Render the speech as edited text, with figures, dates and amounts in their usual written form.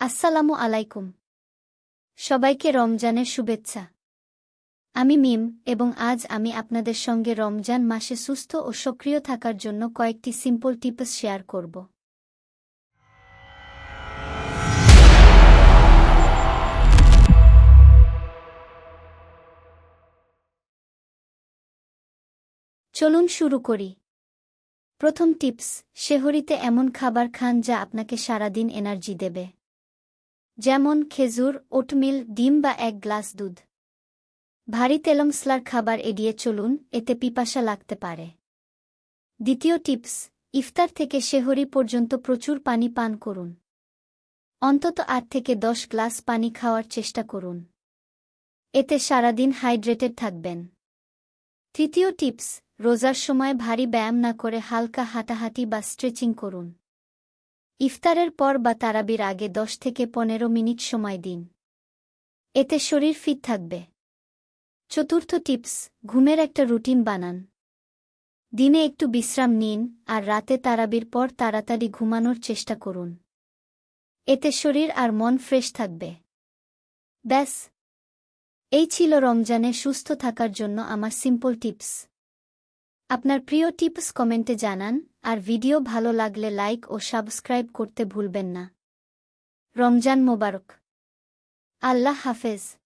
আসসালামু আলাইকুম। সবাইকে রমজানের শুভেচ্ছা। আমি মিম এবং আজ আমি আপনাদের সঙ্গে রমজান মাসে সুস্থ ও সক্রিয় থাকার জন্য কয়েকটি সিম্পল টিপস শেয়ার করব। চলুন শুরু করি। প্রথম টিপস, সেহরিতে এমন খাবার খান যা আপনাকে সারাদিন এনার্জি দেবে। যেমন খেজুর, ওটমিল, ডিম বা এক গ্লাস দুধ। ভারী তেলমসলার খাবার এড়িয়ে চলুন, এতে পিপাসা লাগতে পারে। দ্বিতীয় টিপস, ইফতার থেকে সেহরি পর্যন্ত প্রচুর পানি পান করুন। অন্তত ৮ থেকে ১০ গ্লাস পানি খাওয়ার চেষ্টা করুন। এতে সারাদিন হাইড্রেটেড থাকবেন। তৃতীয় টিপস, রোজার সময় ভারী ব্যায়াম না করে হালকা হাঁটাহাঁটি বা স্ট্রেচিং করুন। ইফতারের পর বা তারাবির আগে ১০ থেকে ১৫ মিনিট সময় দিন। এতে শরীর ফিট থাকবে। চতুর্থ টিপস, ঘুমের একটা রুটিন বানান। দিনে একটু বিশ্রাম নিন আর রাতে তারাবির পর তাড়াতাড়ি ঘুমানোর চেষ্টা করুন। এতে শরীর আর মন ফ্রেশ থাকবে। ব্যাস, এই ছিল রমজানে সুস্থ থাকার জন্য আমার সিম্পল টিপস। আপনার প্রিয় টিপস কমেন্টে জানান, আর ভিডিও ভালো লাগলে লাইক ও সাবস্ক্রাইব করতে ভুলবেন না। রমজান মোবারক। আল্লাহ হাফেজ।